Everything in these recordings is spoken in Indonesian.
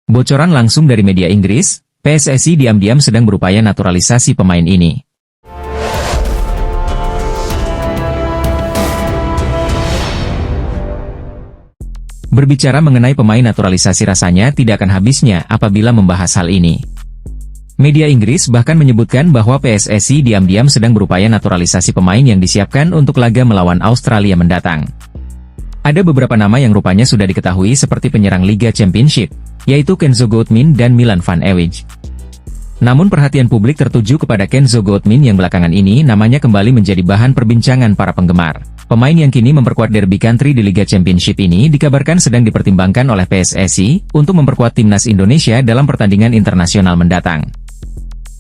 Bocoran langsung dari media Inggris, PSSI diam-diam sedang berupaya naturalisasi pemain ini. Berbicara mengenai pemain naturalisasi rasanya tidak akan habisnya apabila membahas hal ini. Media Inggris bahkan menyebutkan bahwa PSSI diam-diam sedang berupaya naturalisasi pemain yang disiapkan untuk laga melawan Australia mendatang. Ada beberapa nama yang rupanya sudah diketahui seperti penyerang Liga Championship, yaitu Kenzo Goodwin dan Milan van Ewijk. Namun perhatian publik tertuju kepada Kenzo Goodwin yang belakangan ini namanya kembali menjadi bahan perbincangan para penggemar. Pemain yang kini memperkuat Derby County di Liga Championship ini dikabarkan sedang dipertimbangkan oleh PSSI untuk memperkuat timnas Indonesia dalam pertandingan internasional mendatang.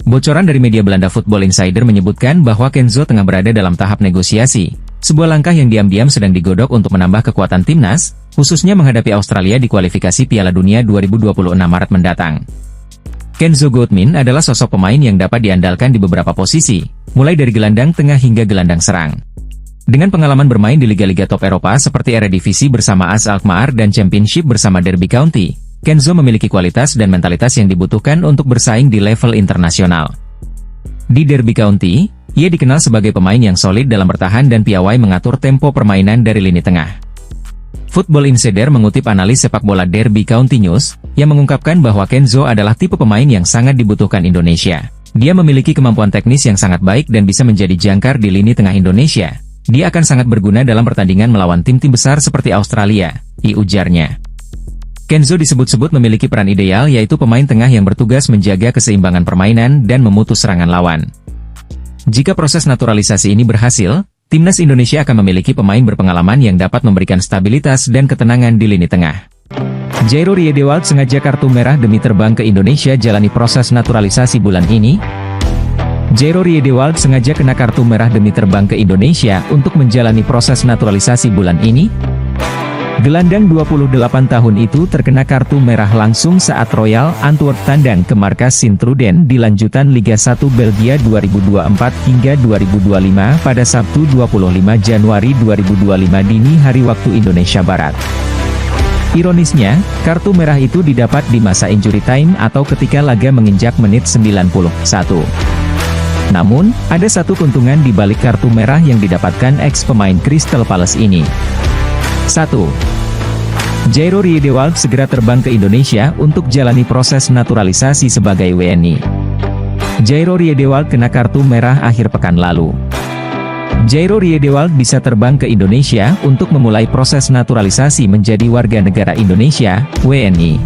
Bocoran dari media Belanda Football Insider menyebutkan bahwa Kenzo tengah berada dalam tahap negosiasi, sebuah langkah yang diam-diam sedang digodok untuk menambah kekuatan timnas, khususnya menghadapi Australia di kualifikasi Piala Dunia 2026 Maret mendatang. Kenzo Goodwin adalah sosok pemain yang dapat diandalkan di beberapa posisi, mulai dari gelandang tengah hingga gelandang serang. Dengan pengalaman bermain di liga-liga top Eropa seperti Eredivisie bersama AS Alkmaar dan Championship bersama Derby County, Kenzo memiliki kualitas dan mentalitas yang dibutuhkan untuk bersaing di level internasional. Di Derby County, ia dikenal sebagai pemain yang solid dalam bertahan dan piawai mengatur tempo permainan dari lini tengah. Football Insider mengutip analis sepak bola Derby County News, yang mengungkapkan bahwa Kenzo adalah tipe pemain yang sangat dibutuhkan Indonesia. Dia memiliki kemampuan teknis yang sangat baik dan bisa menjadi jangkar di lini tengah Indonesia. Dia akan sangat berguna dalam pertandingan melawan tim-tim besar seperti Australia, ujarnya. Kenzo disebut-sebut memiliki peran ideal yaitu pemain tengah yang bertugas menjaga keseimbangan permainan dan memutus serangan lawan. Jika proses naturalisasi ini berhasil, timnas Indonesia akan memiliki pemain berpengalaman yang dapat memberikan stabilitas dan ketenangan di lini tengah. Jairo Riedewald sengaja kartu merah demi terbang ke Indonesia jalani proses naturalisasi bulan ini. Jairo Riedewald sengaja kena kartu merah demi terbang ke Indonesia untuk menjalani proses naturalisasi bulan ini. Gelandang 28 tahun itu terkena kartu merah langsung saat Royal Antwerp tandang ke markas Sint-Truiden di lanjutan Liga 1 Belgia 2024 hingga 2025 pada Sabtu 25 Januari 2025 dini hari waktu Indonesia Barat. Ironisnya, kartu merah itu didapat di masa injury time atau ketika laga menginjak menit 91. Namun, ada satu keuntungan di balik kartu merah yang didapatkan ex-pemain Crystal Palace ini. 1. Jairo Riedewald segera terbang ke Indonesia untuk jalani proses naturalisasi sebagai WNI. Jairo Riedewald kena kartu merah akhir pekan lalu. Jairo Riedewald bisa terbang ke Indonesia untuk memulai proses naturalisasi menjadi warga negara Indonesia, WNI.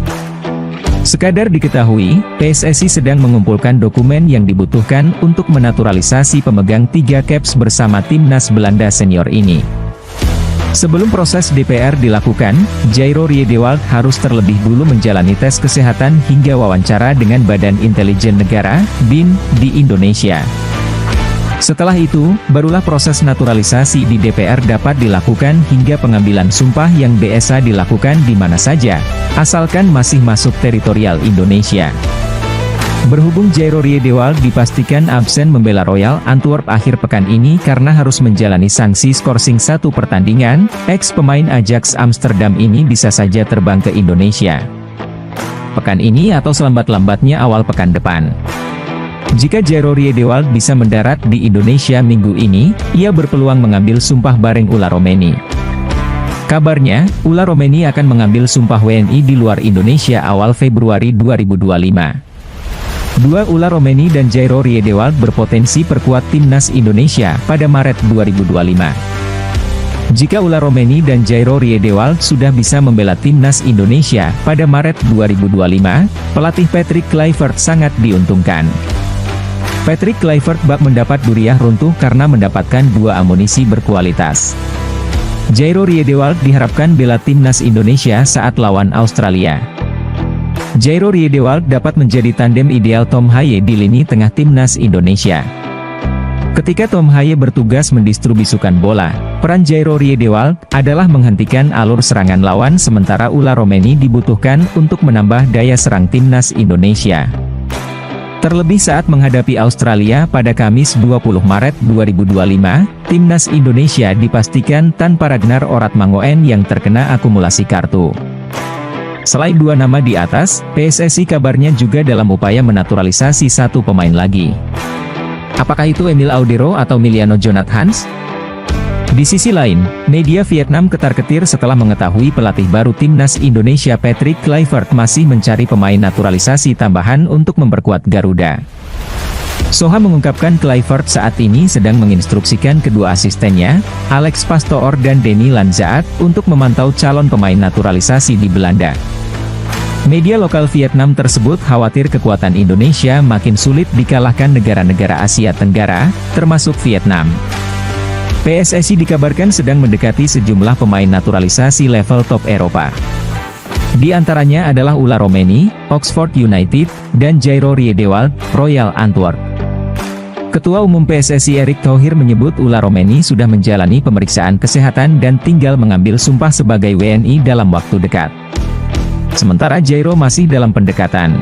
Sekadar diketahui, PSSI sedang mengumpulkan dokumen yang dibutuhkan untuk menaturalisasi pemegang 3 caps bersama timnas Belanda senior ini. Sebelum proses DPR dilakukan, Jairo Riedewald harus terlebih dulu menjalani tes kesehatan hingga wawancara dengan Badan Intelijen Negara, BIN, di Indonesia. Setelah itu, barulah proses naturalisasi di DPR dapat dilakukan hingga pengambilan sumpah yang biasa dilakukan di mana saja, asalkan masih masuk teritorial Indonesia. Berhubung Jairo Riedewald dipastikan absen membela Royal Antwerp akhir pekan ini karena harus menjalani sanksi skorsing 1 pertandingan, ex-pemain Ajax Amsterdam ini bisa saja terbang ke Indonesia pekan ini atau selambat-lambatnya awal pekan depan. Jika Jairo Riedewald bisa mendarat di Indonesia minggu ini, ia berpeluang mengambil sumpah bareng Ula Romeni. Kabarnya, Ula Romeni akan mengambil sumpah WNI di luar Indonesia awal Februari 2025. Dua Ula Romeni dan Jairo Riedewald berpotensi perkuat timnas Indonesia pada Maret 2025. Jika Ula Romeni dan Jairo Riedewald sudah bisa membela timnas Indonesia pada Maret 2025, pelatih Patrick Kluivert sangat diuntungkan. Patrick Kluivert bak mendapat duriah runtuh karena mendapatkan 2 amunisi berkualitas. Jairo Riedewald diharapkan bela timnas Indonesia saat lawan Australia. Jairo Riedewald dapat menjadi tandem ideal Tom Haye di lini tengah timnas Indonesia. Ketika Tom Haye bertugas mendistribusikan bola, peran Jairo Riedewald adalah menghentikan alur serangan lawan sementara Ula Romeni dibutuhkan untuk menambah daya serang timnas Indonesia. Terlebih saat menghadapi Australia pada Kamis 20 Maret 2025, timnas Indonesia dipastikan tanpa Ragnar Oratmangoen yang terkena akumulasi kartu. Selain dua nama di atas, PSSI kabarnya juga dalam upaya menaturalisasi satu pemain lagi. Apakah itu Emil Audero atau Miliano Jonathans? Di sisi lain, media Vietnam ketar-ketir setelah mengetahui pelatih baru timnas Indonesia Patrick Kluivert masih mencari pemain naturalisasi tambahan untuk memperkuat Garuda. Soha mengungkapkan Kluivert saat ini sedang menginstruksikan kedua asistennya, Alex Pastoor dan Denny Lanzaat, untuk memantau calon pemain naturalisasi di Belanda. Media lokal Vietnam tersebut khawatir kekuatan Indonesia makin sulit dikalahkan negara-negara Asia Tenggara, termasuk Vietnam. PSSI dikabarkan sedang mendekati sejumlah pemain naturalisasi level top Eropa. Di antaranya adalah Ula Romeni, Oxford United, dan Jairo Riedewald, Royal Antwerp. Ketua Umum PSSI Erick Thohir menyebut Ula Romeni sudah menjalani pemeriksaan kesehatan dan tinggal mengambil sumpah sebagai WNI dalam waktu dekat. Sementara Jairo masih dalam pendekatan.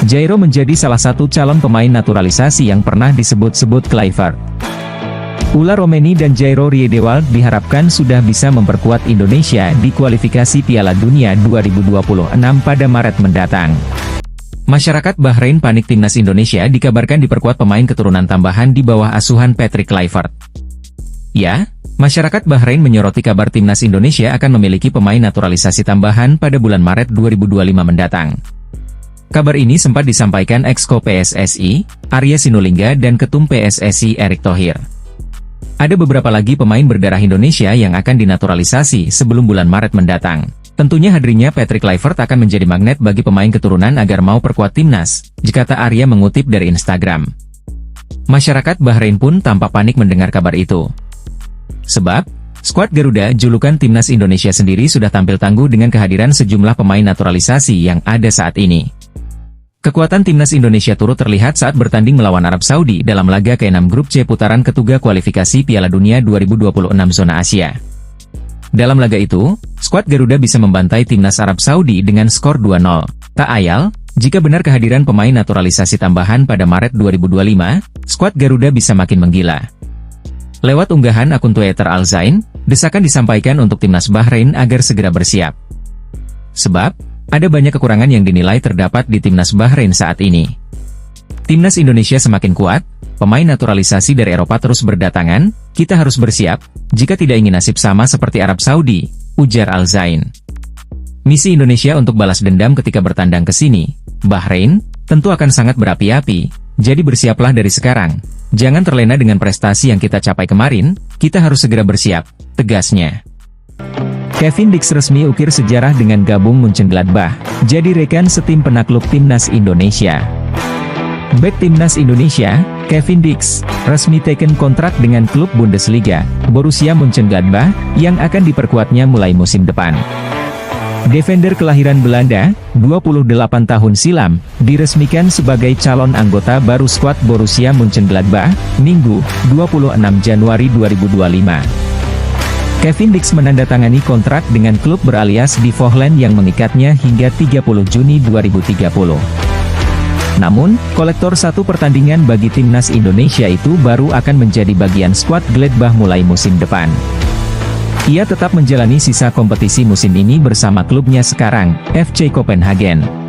Jairo menjadi salah satu calon pemain naturalisasi yang pernah disebut-sebut Kluivert. Ula Romeni dan Jairo Riedewald diharapkan sudah bisa memperkuat Indonesia di kualifikasi Piala Dunia 2026 pada Maret mendatang. Masyarakat Bahrain panik timnas Indonesia dikabarkan diperkuat pemain keturunan tambahan di bawah asuhan Patrick Kluivert. Ya, masyarakat Bahrain menyoroti kabar timnas Indonesia akan memiliki pemain naturalisasi tambahan pada bulan Maret 2025 mendatang. Kabar ini sempat disampaikan Exco PSSI, Arya Sinulinga dan Ketum PSSI Erick Thohir. Ada beberapa lagi pemain berdarah Indonesia yang akan dinaturalisasi sebelum bulan Maret mendatang. Tentunya hadirnya Patrick Kluivert akan menjadi magnet bagi pemain keturunan agar mau perkuat timnas, kata Arya mengutip dari Instagram. Masyarakat Bahrain pun tampak panik mendengar kabar itu. Sebab, skuad Garuda julukan timnas Indonesia sendiri sudah tampil tangguh dengan kehadiran sejumlah pemain naturalisasi yang ada saat ini. Kekuatan timnas Indonesia turut terlihat saat bertanding melawan Arab Saudi dalam laga ke-6 Grup C putaran ketiga kualifikasi Piala Dunia 2026 zona Asia. Dalam laga itu, skuad Garuda bisa membantai timnas Arab Saudi dengan skor 2-0. Tak ayal, jika benar kehadiran pemain naturalisasi tambahan pada Maret 2025, skuad Garuda bisa makin menggila. Lewat unggahan akun Twitter Al Zain, desakan disampaikan untuk timnas Bahrain agar segera bersiap. Sebab, ada banyak kekurangan yang dinilai terdapat di timnas Bahrain saat ini. Timnas Indonesia semakin kuat, pemain naturalisasi dari Eropa terus berdatangan, kita harus bersiap, jika tidak ingin nasib sama seperti Arab Saudi, ujar Al Zain. Misi Indonesia untuk balas dendam ketika bertandang ke sini, Bahrain, tentu akan sangat berapi-api, jadi bersiaplah dari sekarang. Jangan terlena dengan prestasi yang kita capai kemarin, kita harus segera bersiap, tegasnya. Kevin Dix resmi ukir sejarah dengan gabung Mönchengladbach, jadi rekan setim penakluk timnas Indonesia. Bek timnas Indonesia, Kevin Dix, resmi teken kontrak dengan klub Bundesliga, Borussia Mönchengladbach, yang akan diperkuatnya mulai musim depan. Defender kelahiran Belanda, 28 tahun silam, diresmikan sebagai calon anggota baru skuad Borussia Mönchengladbach, Minggu, 26 Januari 2025. Kevin Dix menandatangani kontrak dengan klub beralias di Vochland yang mengikatnya hingga 30 Juni 2030. Namun, kolektor satu pertandingan bagi timnas Indonesia itu baru akan menjadi bagian skuad Gladbach mulai musim depan. Ia tetap menjalani sisa kompetisi musim ini bersama klubnya sekarang, FC Copenhagen.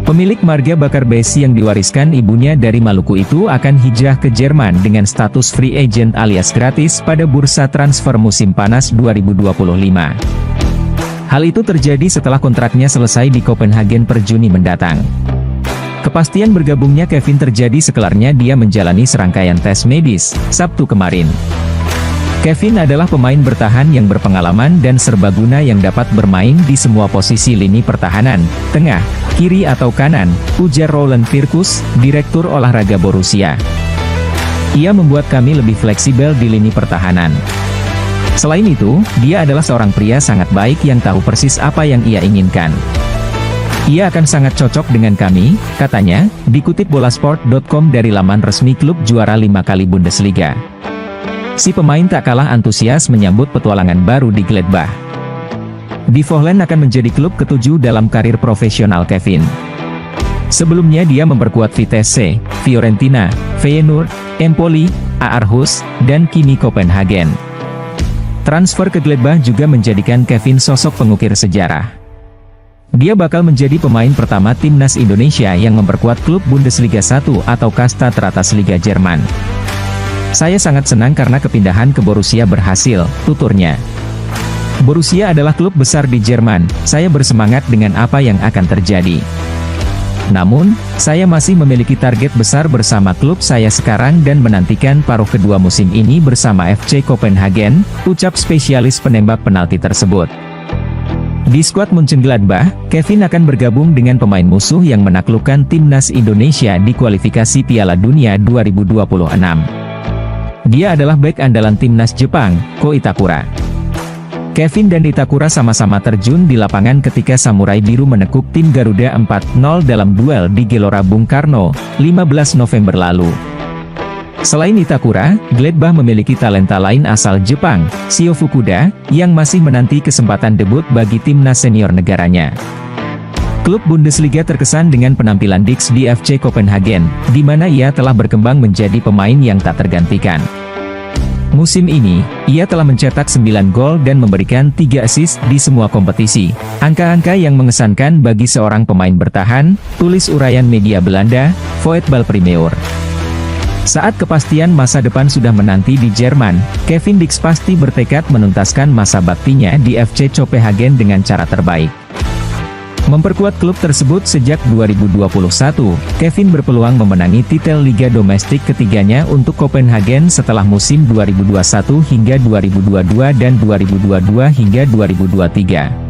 Pemilik marga bakar besi yang diwariskan ibunya dari Maluku itu akan hijrah ke Jerman dengan status free agent alias gratis pada bursa transfer musim panas 2025. Hal itu terjadi setelah kontraknya selesai di Copenhagen per Juni mendatang. Kepastian bergabungnya Kevin terjadi sekelarnya dia menjalani serangkaian tes medis, Sabtu kemarin. Kevin adalah pemain bertahan yang berpengalaman dan serbaguna yang dapat bermain di semua posisi lini pertahanan, tengah, kiri atau kanan, ujar Roland Virkus, Direktur Olahraga Borussia. Ia membuat kami lebih fleksibel di lini pertahanan. Selain itu, dia adalah seorang pria sangat baik yang tahu persis apa yang ia inginkan. Ia akan sangat cocok dengan kami, katanya, dikutip bolasport.com dari laman resmi klub juara 5 kali Bundesliga. Si pemain tak kalah antusias menyambut petualangan baru di Gladbach. Die Vochland akan menjadi klub ketujuh dalam karir profesional Kevin. Sebelumnya dia memperkuat Vitesse, Fiorentina, Feyenoord, Empoli, Aarhus, dan kini Copenhagen. Transfer ke Gladbach juga menjadikan Kevin sosok pengukir sejarah. Dia bakal menjadi pemain pertama timnas Indonesia yang memperkuat klub Bundesliga 1 atau kasta teratas Liga Jerman. Saya sangat senang karena kepindahan ke Borussia berhasil, tuturnya. Borussia adalah klub besar di Jerman, saya bersemangat dengan apa yang akan terjadi. Namun, saya masih memiliki target besar bersama klub saya sekarang dan menantikan paruh kedua musim ini bersama FC Copenhagen, ucap spesialis penembak penalti tersebut. Di skuad Mönchengladbach, Kevin akan bergabung dengan pemain musuh yang menaklukkan timnas Indonesia di kualifikasi Piala Dunia 2026. Dia adalah bek andalan timnas Jepang, Ko Itakura. Kevin dan Itakura sama-sama terjun di lapangan ketika Samurai Biru menekuk tim Garuda 4-0 dalam duel di Gelora Bung Karno, 15 November lalu. Selain Itakura, Gladbach memiliki talenta lain asal Jepang, Shio Fukuda, yang masih menanti kesempatan debut bagi timnas senior negaranya. Klub Bundesliga terkesan dengan penampilan Dix di FC Copenhagen, di mana ia telah berkembang menjadi pemain yang tak tergantikan. Musim ini, ia telah mencetak 9 gol dan memberikan 3 assist di semua kompetisi. Angka-angka yang mengesankan bagi seorang pemain bertahan, tulis uraian media Belanda, Voetbal Primeur. Saat kepastian masa depan sudah menanti di Jerman, Kevin Dix pasti bertekad menuntaskan masa baktinya di FC Copenhagen dengan cara terbaik. Memperkuat klub tersebut sejak 2021, Kevin berpeluang memenangi titel Liga Domestik ketiganya untuk Copenhagen setelah musim 2021 hingga 2022 dan 2022 hingga 2023.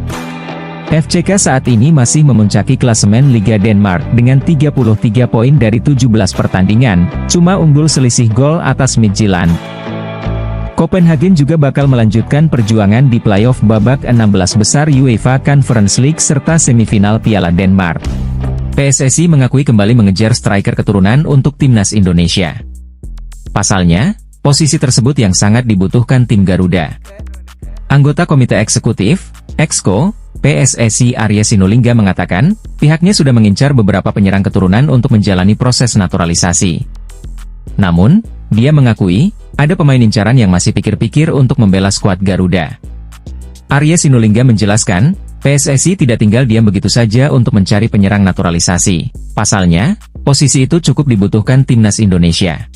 FCK saat ini masih memuncaki klasemen Liga Denmark dengan 33 poin dari 17 pertandingan, cuma unggul selisih gol atas Midtjylland. Copenhagen juga bakal melanjutkan perjuangan di playoff babak 16 besar UEFA Conference League serta semifinal Piala Denmark. PSSI mengakui kembali mengejar striker keturunan untuk timnas Indonesia. Pasalnya, posisi tersebut yang sangat dibutuhkan tim Garuda. Anggota Komite Eksekutif, Exco, PSSI Arya Sinulinga mengatakan, pihaknya sudah mengincar beberapa penyerang keturunan untuk menjalani proses naturalisasi. Namun, dia mengakui, ada pemain incaran yang masih pikir-pikir untuk membela skuad Garuda. Arya Sinulinga menjelaskan, PSSI tidak tinggal diam begitu saja untuk mencari penyerang naturalisasi. Pasalnya, posisi itu cukup dibutuhkan timnas Indonesia.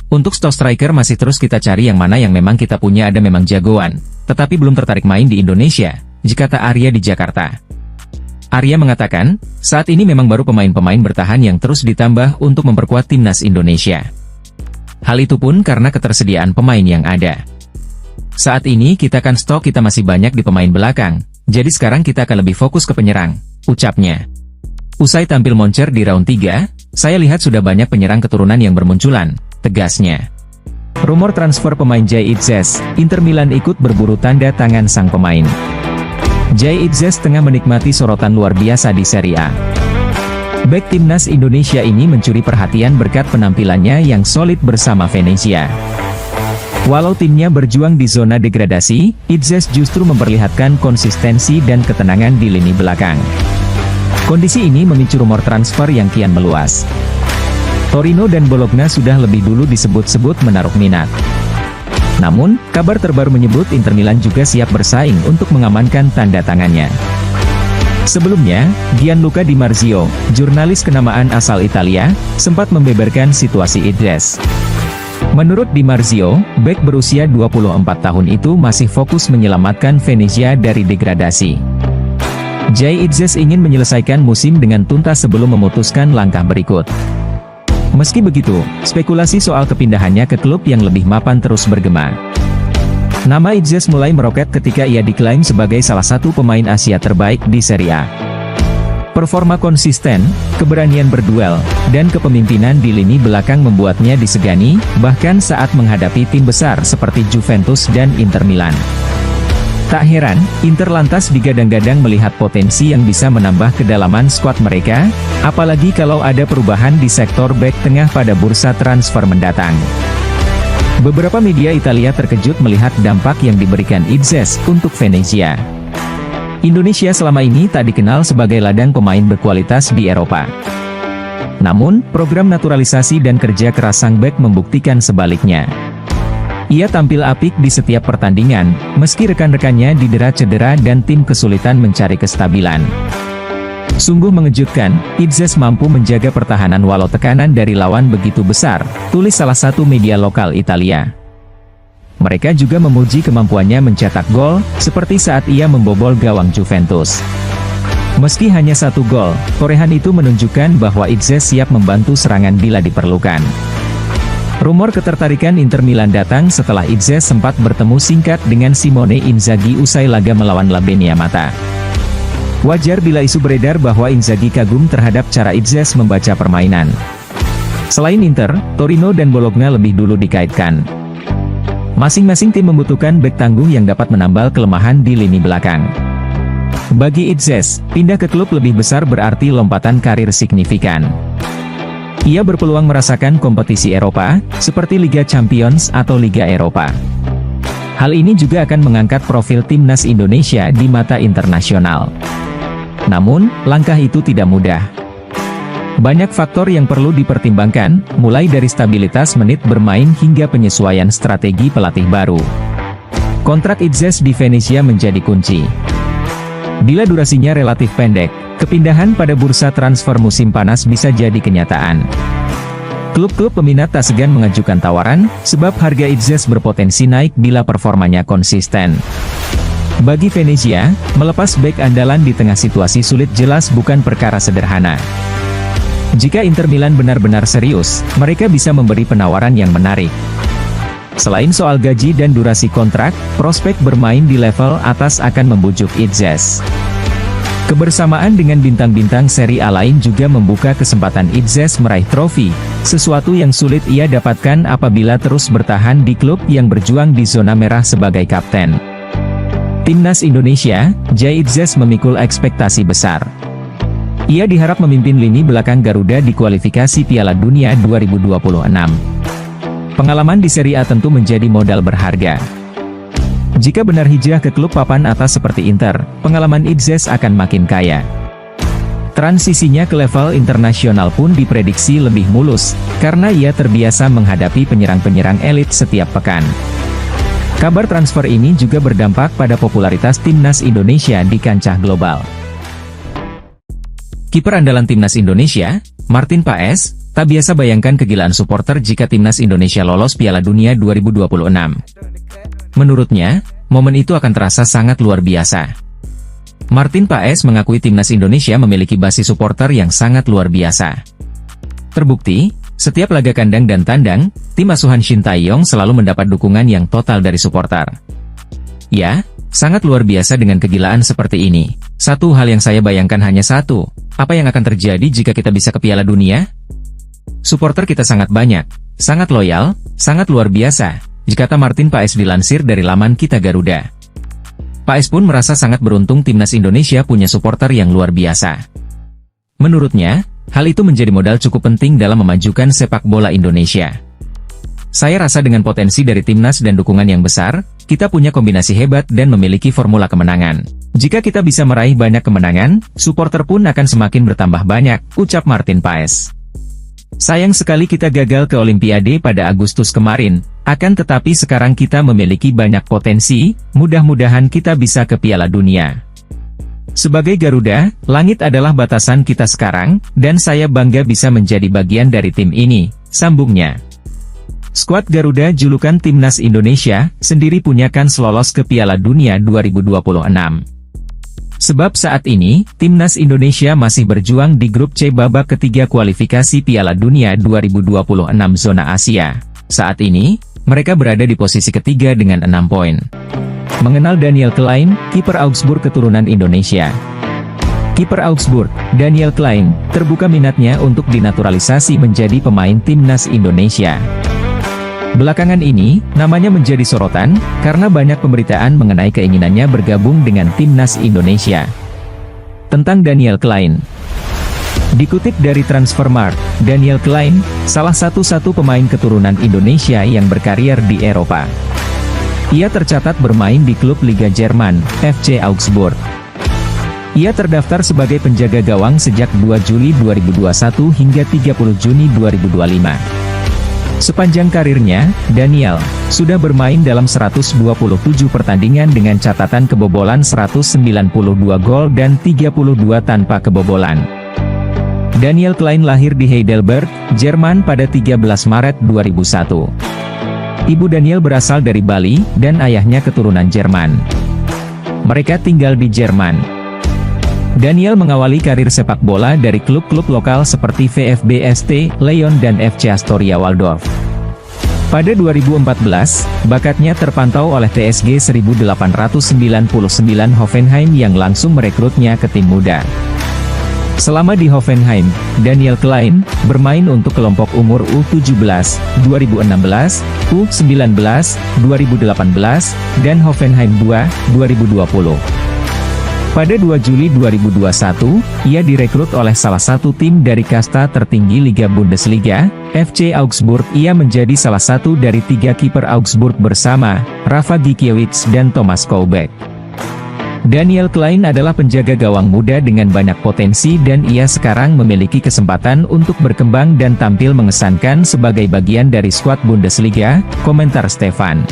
Untuk stok striker masih terus kita cari yang mana yang memang kita punya ada memang jagoan, tetapi belum tertarik main di Indonesia, kata Arya di Jakarta. Arya mengatakan, saat ini memang baru pemain-pemain bertahan yang terus ditambah untuk memperkuat timnas Indonesia. Hal itu pun karena ketersediaan pemain yang ada. Saat ini kita kan stok kita masih banyak di pemain belakang, jadi sekarang kita akan lebih fokus ke penyerang, ucapnya. Usai tampil moncer di round 3, saya lihat sudah banyak penyerang keturunan yang bermunculan, tegasnya. Rumor transfer pemain Jay Itzes, Inter Milan ikut berburu tanda tangan sang pemain. Jay Itzes tengah menikmati sorotan luar biasa di Serie A. Bek timnas Indonesia ini mencuri perhatian berkat penampilannya yang solid bersama Venezia. Walau timnya berjuang di zona degradasi, Itzes justru memperlihatkan konsistensi dan ketenangan di lini belakang. Kondisi ini memicu rumor transfer yang kian meluas. Torino dan Bologna sudah lebih dulu disebut-sebut menaruh minat. Namun, kabar terbaru menyebut Inter Milan juga siap bersaing untuk mengamankan tanda tangannya. Sebelumnya, Gianluca Di Marzio, jurnalis kenamaan asal Italia, sempat membeberkan situasi Itzes. Menurut Di Marzio, bek berusia 24 tahun itu masih fokus menyelamatkan Venezia dari degradasi. Jay Itzes ingin menyelesaikan musim dengan tuntas sebelum memutuskan langkah berikut. Meski begitu, spekulasi soal kepindahannya ke klub yang lebih mapan terus bergema. Nama Itzes mulai meroket ketika ia diklaim sebagai salah satu pemain Asia terbaik di Serie A. Performa konsisten, keberanian berduel, dan kepemimpinan di lini belakang membuatnya disegani, bahkan saat menghadapi tim besar seperti Juventus dan Inter Milan. Tak heran, Inter lantas digadang-gadang melihat potensi yang bisa menambah kedalaman skuad mereka, apalagi kalau ada perubahan di sektor bek tengah pada bursa transfer mendatang. Beberapa media Italia terkejut melihat dampak yang diberikan Itzes untuk Venezia. Indonesia selama ini tak dikenal sebagai ladang pemain berkualitas di Eropa. Namun, program naturalisasi dan kerja keras sang bek membuktikan sebaliknya. Ia tampil apik di setiap pertandingan, meski rekan-rekannya didera cedera dan tim kesulitan mencari kestabilan. Sungguh mengejutkan, Itzes mampu menjaga pertahanan walau tekanan dari lawan begitu besar, tulis salah satu media lokal Italia. Mereka juga memuji kemampuannya mencetak gol, seperti saat ia membobol gawang Juventus. Meski hanya 1 gol, torehan itu menunjukkan bahwa Itzes siap membantu serangan bila diperlukan. Rumor ketertarikan Inter Milan datang setelah Itzes sempat bertemu singkat dengan Simone Inzaghi usai laga melawan Labenia Mata. Wajar bila isu beredar bahwa Inzaghi kagum terhadap cara Itzes membaca permainan. Selain Inter, Torino dan Bologna lebih dulu dikaitkan. Masing-masing tim membutuhkan bek tangguh yang dapat menambal kelemahan di lini belakang. Bagi Itzes, pindah ke klub lebih besar berarti lompatan karir signifikan. Ia berpeluang merasakan kompetisi Eropa, seperti Liga Champions atau Liga Eropa. Hal ini juga akan mengangkat profil timnas Indonesia di mata internasional. Namun, langkah itu tidak mudah. Banyak faktor yang perlu dipertimbangkan, mulai dari stabilitas menit bermain hingga penyesuaian strategi pelatih baru. Kontrak Itzes di Venezia menjadi kunci. Bila durasinya relatif pendek, kepindahan pada bursa transfer musim panas bisa jadi kenyataan. Klub-klub peminat tak segan mengajukan tawaran, sebab harga Itzes berpotensi naik bila performanya konsisten. Bagi Venezia, melepas bek andalan di tengah situasi sulit jelas bukan perkara sederhana. Jika Inter Milan benar-benar serius, mereka bisa memberi penawaran yang menarik. Selain soal gaji dan durasi kontrak, prospek bermain di level atas akan membujuk Itzes. Kebersamaan dengan bintang-bintang Serie A lain juga membuka kesempatan Itzes meraih trofi, sesuatu yang sulit ia dapatkan apabila terus bertahan di klub yang berjuang di zona merah sebagai kapten. Timnas Indonesia, Jay Itzes memikul ekspektasi besar. Ia diharap memimpin lini belakang Garuda di kualifikasi Piala Dunia 2026. Pengalaman di Serie A tentu menjadi modal berharga. Jika benar hijrah ke klub papan atas seperti Inter, pengalaman Itzes akan makin kaya. Transisinya ke level internasional pun diprediksi lebih mulus, karena ia terbiasa menghadapi penyerang-penyerang elit setiap pekan. Kabar transfer ini juga berdampak pada popularitas timnas Indonesia di kancah global. Kiper andalan timnas Indonesia, Martin Paes, tak biasa bayangkan kegilaan supporter jika timnas Indonesia lolos Piala Dunia 2026. Menurutnya, momen itu akan terasa sangat luar biasa. Martin Paes mengakui timnas Indonesia memiliki basis supporter yang sangat luar biasa. Terbukti, setiap laga kandang dan tandang, tim asuhan Shin Tae-yong selalu mendapat dukungan yang total dari supporter. Ya, sangat luar biasa dengan kegilaan seperti ini. Satu hal yang saya bayangkan hanya satu, apa yang akan terjadi jika kita bisa ke Piala Dunia? Supporter kita sangat banyak, sangat loyal, sangat luar biasa, kata Martin Paes dilansir dari laman Kita Garuda. Paes pun merasa sangat beruntung timnas Indonesia punya supporter yang luar biasa. Menurutnya, hal itu menjadi modal cukup penting dalam memajukan sepak bola Indonesia. Saya rasa dengan potensi dari timnas dan dukungan yang besar, kita punya kombinasi hebat dan memiliki formula kemenangan. Jika kita bisa meraih banyak kemenangan, supporter pun akan semakin bertambah banyak, ucap Martin Paes. Sayang sekali kita gagal ke Olimpiade pada Agustus kemarin, akan tetapi sekarang kita memiliki banyak potensi, mudah-mudahan kita bisa ke Piala Dunia. Sebagai Garuda, langit adalah batasan kita sekarang, dan saya bangga bisa menjadi bagian dari tim ini, sambungnya. Skuad Garuda julukan Timnas Indonesia, sendiri punya kans lolos ke Piala Dunia 2026. Sebab saat ini, Timnas Indonesia masih berjuang di grup C babak ketiga kualifikasi Piala Dunia 2026 zona Asia. Saat ini, mereka berada di posisi ketiga dengan 6 poin. Mengenal Daniel Klein, kiper Augsburg keturunan Indonesia. Kiper Augsburg, Daniel Klein, terbuka minatnya untuk dinaturalisasi menjadi pemain Timnas Indonesia. Belakangan ini, namanya menjadi sorotan, karena banyak pemberitaan mengenai keinginannya bergabung dengan Timnas Indonesia. Tentang Daniel Klein. Dikutip dari Transfermarkt, Daniel Klein, salah satu pemain keturunan Indonesia yang berkarier di Eropa. Ia tercatat bermain di klub Liga Jerman, FC Augsburg. Ia terdaftar sebagai penjaga gawang sejak 2 Juli 2021 hingga 30 Juni 2025. Sepanjang karirnya, Daniel sudah bermain dalam 127 pertandingan dengan catatan kebobolan 192 gol dan 32 tanpa kebobolan. Daniel Klein lahir di Heidelberg, Jerman pada 13 Maret 2001. Ibu Daniel berasal dari Bali, dan ayahnya keturunan Jerman. Mereka tinggal di Jerman. Daniel mengawali karir sepak bola dari klub-klub lokal seperti VfB St. Leon dan FC Astoria Waldorf. Pada 2014, bakatnya terpantau oleh TSG 1899 Hoffenheim yang langsung merekrutnya ke tim muda. Selama di Hoffenheim, Daniel Klein bermain untuk kelompok umur U17, 2016, U19, 2018, dan Hoffenheim II, 2020. Pada 2 Juli 2021, ia direkrut oleh salah satu tim dari kasta tertinggi Liga Bundesliga, FC Augsburg. Ia menjadi salah satu dari 3 kiper Augsburg bersama Rafa Gikiewicz dan Thomas Koubek. Daniel Klein adalah penjaga gawang muda dengan banyak potensi dan ia sekarang memiliki kesempatan untuk berkembang dan tampil mengesankan sebagai bagian dari skuad Bundesliga, komentar Stefan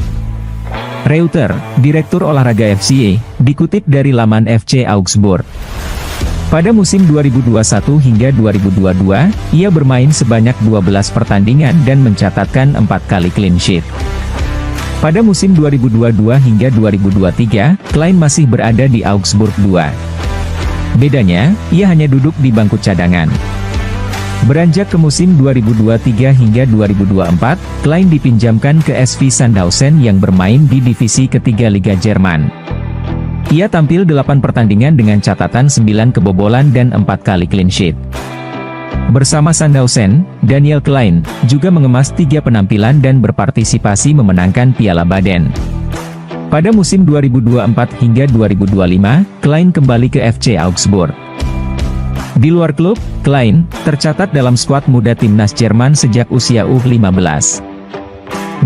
Reuter, Direktur Olahraga FCA, dikutip dari laman FC Augsburg. Pada musim 2021 hingga 2022, ia bermain sebanyak 12 pertandingan dan mencatatkan 4 kali clean sheet. Pada musim 2022 hingga 2023, Klein masih berada di Augsburg II. Bedanya, ia hanya duduk di bangku cadangan. Beranjak ke musim 2023 hingga 2024, Klein dipinjamkan ke SV Sandhausen yang bermain di divisi ketiga Liga Jerman. Ia tampil 8 pertandingan dengan catatan 9 kebobolan dan 4 kali clean sheet. Bersama Sandhausen, Daniel Klein juga mengemas 3 penampilan dan berpartisipasi memenangkan Piala Baden. Pada musim 2024 hingga 2025, Klein kembali ke FC Augsburg. Di luar klub, Klein tercatat dalam skuad muda timnas Jerman sejak usia U15.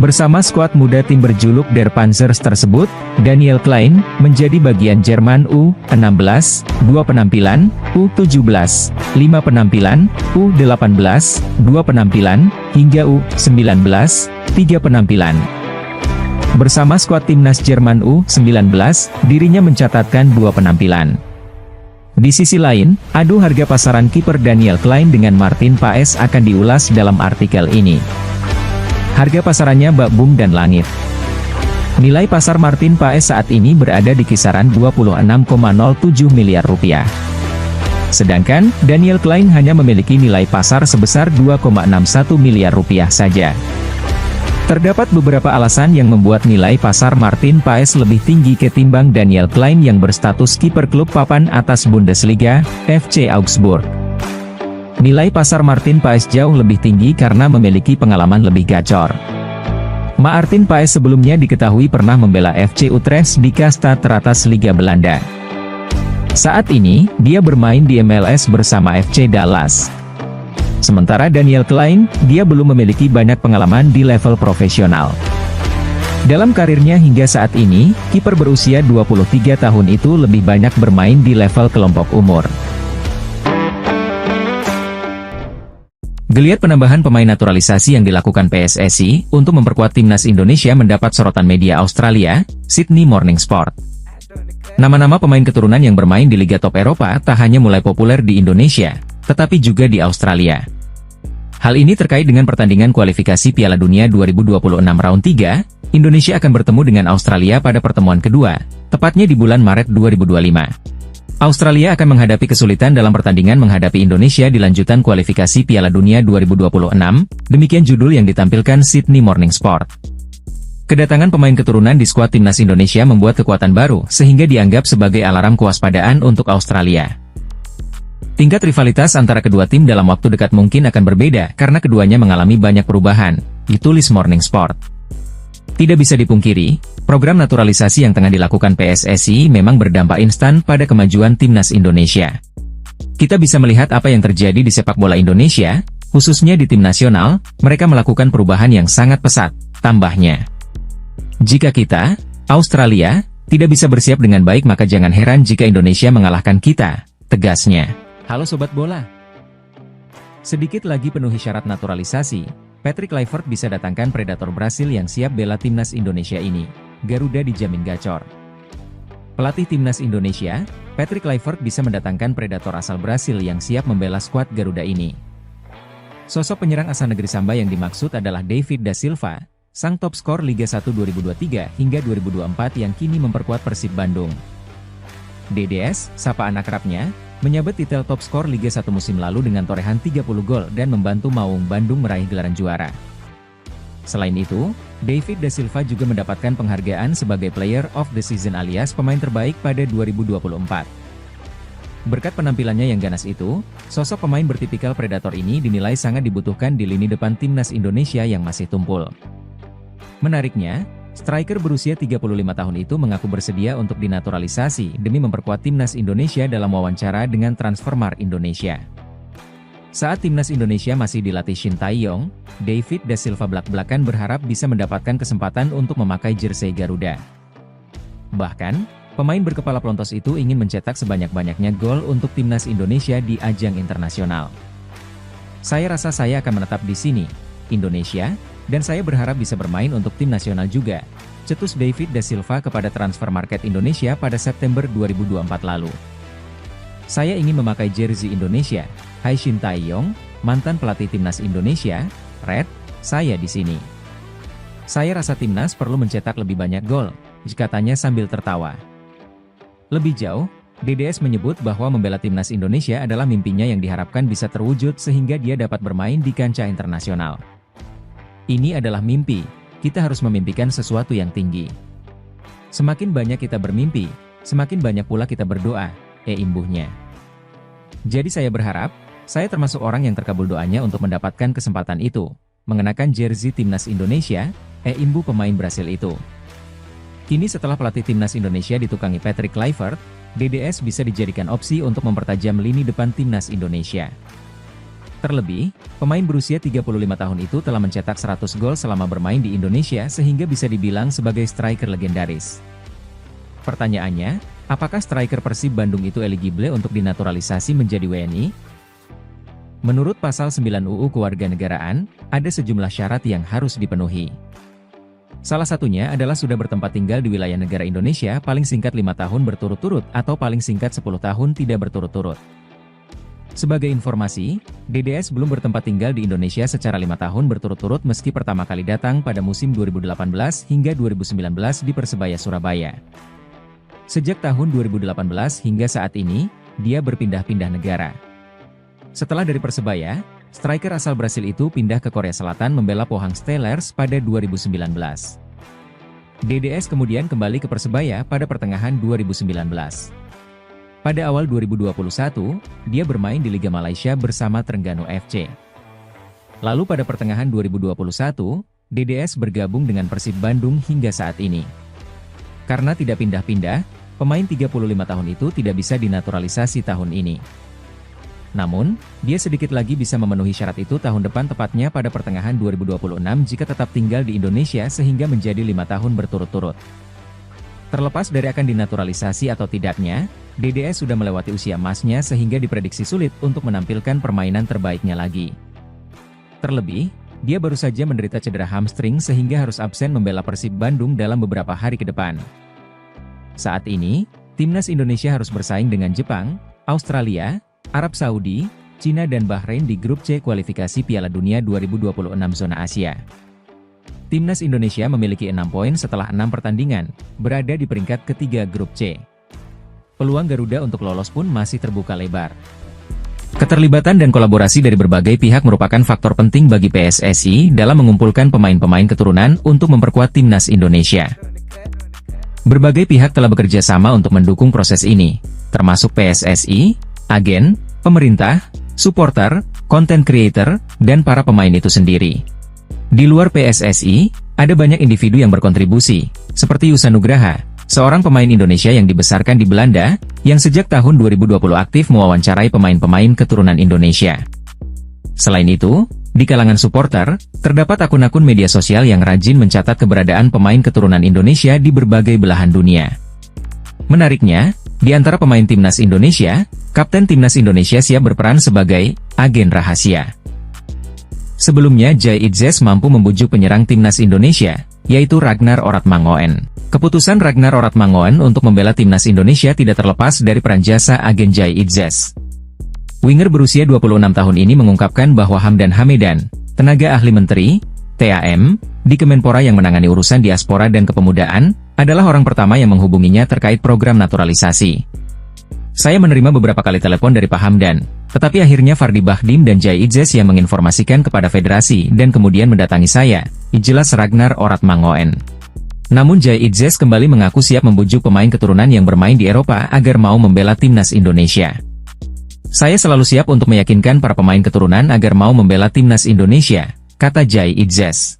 Bersama skuad muda tim berjuluk Der Panzers tersebut, Daniel Klein menjadi bagian Jerman U16, 2 penampilan, U17, 5 penampilan, U18, 2 penampilan, hingga U19, 3 penampilan. Bersama skuad timnas Jerman U19, dirinya mencatatkan 2 penampilan. Di sisi lain, adu harga pasaran kiper Daniel Klein dengan Martin Paes akan diulas dalam artikel ini. Harga pasarannya bak bum dan langit. Nilai pasar Martin Paes saat ini berada di kisaran 26,07 miliar rupiah. Sedangkan, Daniel Klein hanya memiliki nilai pasar sebesar 2,61 miliar rupiah saja. Terdapat beberapa alasan yang membuat nilai pasar Martin Paes lebih tinggi ketimbang Daniel Klein yang berstatus kiper klub papan atas Bundesliga, FC Augsburg. Nilai pasar Martin Paes jauh lebih tinggi karena memiliki pengalaman lebih gacor. Martin Paes sebelumnya diketahui pernah membela FC Utrecht di kasta teratas Liga Belanda. Saat ini, dia bermain di MLS bersama FC Dallas. Sementara Daniel Klein, dia belum memiliki banyak pengalaman di level profesional. Dalam karirnya hingga saat ini, kiper berusia 23 tahun itu lebih banyak bermain di level kelompok umur. Geliat penambahan pemain naturalisasi yang dilakukan PSSI untuk memperkuat timnas Indonesia mendapat sorotan media Australia, Sydney Morning Sport. Nama-nama pemain keturunan yang bermain di Liga Top Eropa tak hanya mulai populer di Indonesia, tetapi juga di Australia. Hal ini terkait dengan pertandingan kualifikasi Piala Dunia 2026 Round 3, Indonesia akan bertemu dengan Australia pada pertemuan kedua, tepatnya di bulan Maret 2025. Australia akan menghadapi kesulitan dalam pertandingan menghadapi Indonesia di lanjutan kualifikasi Piala Dunia 2026, demikian judul yang ditampilkan Sydney Morning Sport. Kedatangan pemain keturunan di skuad timnas Indonesia membuat kekuatan baru, sehingga dianggap sebagai alarm kewaspadaan untuk Australia. Tingkat rivalitas antara kedua tim dalam waktu dekat mungkin akan berbeda karena keduanya mengalami banyak perubahan, ditulis Morning Sport. Tidak bisa dipungkiri, program naturalisasi yang tengah dilakukan PSSI memang berdampak instan pada kemajuan timnas Indonesia. Kita bisa melihat apa yang terjadi di sepak bola Indonesia, khususnya di tim nasional, mereka melakukan perubahan yang sangat pesat, tambahnya. Jika kita, Australia, tidak bisa bersiap dengan baik maka jangan heran jika Indonesia mengalahkan kita, tegasnya. Halo Sobat Bola. Sedikit lagi penuhi syarat naturalisasi, Patrick Kluivert bisa datangkan predator Brasil yang siap bela timnas Indonesia ini. Garuda dijamin gacor. Pelatih timnas Indonesia, Patrick Kluivert bisa mendatangkan predator asal Brasil yang siap membela skuad Garuda ini. Sosok penyerang asal negeri Samba yang dimaksud adalah David da Silva, sang top skor Liga 1 2023 hingga 2024 yang kini memperkuat Persib Bandung. DDS, sapaan akrabnya, menyabet titel top skor Liga 1 musim lalu dengan torehan 30 gol dan membantu Maung Bandung meraih gelaran juara. Selain itu, David da Silva juga mendapatkan penghargaan sebagai Player of the Season alias pemain terbaik pada 2024. Berkat penampilannya yang ganas itu, sosok pemain bertipikal predator ini dinilai sangat dibutuhkan di lini depan timnas Indonesia yang masih tumpul. Menariknya, striker berusia 35 tahun itu mengaku bersedia untuk dinaturalisasi demi memperkuat timnas Indonesia dalam wawancara dengan Transfermarkt Indonesia. Saat timnas Indonesia masih dilatih Shin Tae-yong, David da Silva belak-belakan berharap bisa mendapatkan kesempatan untuk memakai jersey Garuda. Bahkan, pemain berkepala pelontos itu ingin mencetak sebanyak-banyaknya gol untuk timnas Indonesia di ajang internasional. "Saya rasa saya akan menetap di sini, Indonesia, dan saya berharap bisa bermain untuk tim nasional juga," cetus David da Silva kepada Transfermarkt Indonesia pada September 2024 lalu. "Saya ingin memakai jersey Indonesia, hai Shin Tae-yong, mantan pelatih timnas Indonesia, Red, saya di sini. Saya rasa timnas perlu mencetak lebih banyak gol," katanya sambil tertawa. Lebih jauh, DDS menyebut bahwa membela timnas Indonesia adalah mimpinya yang diharapkan bisa terwujud sehingga dia dapat bermain di kancah internasional. "Ini adalah mimpi, kita harus memimpikan sesuatu yang tinggi. Semakin banyak kita bermimpi, semakin banyak pula kita berdoa," imbuhnya. "Jadi saya berharap, saya termasuk orang yang terkabul doanya untuk mendapatkan kesempatan itu, mengenakan jersey timnas Indonesia," imbuh pemain Brasil itu. Kini setelah pelatih timnas Indonesia ditukangi Patrick Kluivert, DDS bisa dijadikan opsi untuk mempertajam lini depan timnas Indonesia. Terlebih, pemain berusia 35 tahun itu telah mencetak 100 gol selama bermain di Indonesia sehingga bisa dibilang sebagai striker legendaris. Pertanyaannya, apakah striker Persib Bandung itu eligible untuk dinaturalisasi menjadi WNI? Menurut pasal 9 UU Kewarganegaraan, ada sejumlah syarat yang harus dipenuhi. Salah satunya adalah sudah bertempat tinggal di wilayah negara Indonesia paling singkat 5 tahun berturut-turut atau paling singkat 10 tahun tidak berturut-turut. Sebagai informasi, DDS belum bertempat tinggal di Indonesia secara 5 tahun berturut-turut meski pertama kali datang pada musim 2018 hingga 2019 di Persebaya Surabaya. Sejak tahun 2018 hingga saat ini, dia berpindah-pindah negara. Setelah dari Persebaya, striker asal Brasil itu pindah ke Korea Selatan membela Pohang Steelers pada 2019. DDS kemudian kembali ke Persebaya pada pertengahan 2019. Pada awal 2021, dia bermain di Liga Malaysia bersama Terengganu FC. Lalu pada pertengahan 2021, DDS bergabung dengan Persib Bandung hingga saat ini. Karena tidak pindah-pindah, pemain 35 tahun itu tidak bisa dinaturalisasi tahun ini. Namun, dia sedikit lagi bisa memenuhi syarat itu tahun depan tepatnya pada pertengahan 2026 jika tetap tinggal di Indonesia sehingga menjadi 5 tahun berturut-turut. Terlepas dari akan dinaturalisasi atau tidaknya, DDS sudah melewati usia emasnya sehingga diprediksi sulit untuk menampilkan permainan terbaiknya lagi. Terlebih, dia baru saja menderita cedera hamstring sehingga harus absen membela Persib Bandung dalam beberapa hari ke depan. Saat ini, timnas Indonesia harus bersaing dengan Jepang, Australia, Arab Saudi, Cina dan Bahrain di grup C kualifikasi Piala Dunia 2026 zona Asia. Timnas Indonesia memiliki 6 poin setelah 6 pertandingan, berada di peringkat ketiga grup C. Peluang Garuda untuk lolos pun masih terbuka lebar. Keterlibatan dan kolaborasi dari berbagai pihak merupakan faktor penting bagi PSSI dalam mengumpulkan pemain-pemain keturunan untuk memperkuat timnas Indonesia. Berbagai pihak telah bekerja sama untuk mendukung proses ini, termasuk PSSI, agen, pemerintah, supporter, content creator, dan para pemain itu sendiri. Di luar PSSI, ada banyak individu yang berkontribusi, seperti Yusa Nugraha, seorang pemain Indonesia yang dibesarkan di Belanda, yang sejak tahun 2020 aktif mewawancarai pemain-pemain keturunan Indonesia. Selain itu, di kalangan supporter, terdapat akun-akun media sosial yang rajin mencatat keberadaan pemain keturunan Indonesia di berbagai belahan dunia. Menariknya, di antara pemain timnas Indonesia, Kapten Timnas Indonesia siap berperan sebagai agen rahasia. Sebelumnya Jai Itzes mampu membujuk penyerang timnas Indonesia, yaitu Ragnar Oratmangoen. Keputusan Ragnar Oratmangoen untuk membela timnas Indonesia tidak terlepas dari peran jasa agen Jai Itzes. Winger berusia 26 tahun ini mengungkapkan bahwa Hamdan Hamedan, tenaga ahli menteri, TAM, di Kemenpora yang menangani urusan diaspora dan kepemudaan, adalah orang pertama yang menghubunginya terkait program naturalisasi. Saya menerima beberapa kali telepon dari Pak Hamdan, tetapi akhirnya Fardi Bahdim dan Jai Itzes yang menginformasikan kepada federasi dan kemudian mendatangi saya, jelas Ragnar Oratmangoen. Namun Jai Itzes kembali mengaku siap membujuk pemain keturunan yang bermain di Eropa agar mau membela timnas Indonesia. Saya selalu siap untuk meyakinkan para pemain keturunan agar mau membela timnas Indonesia, kata Jai Itzes.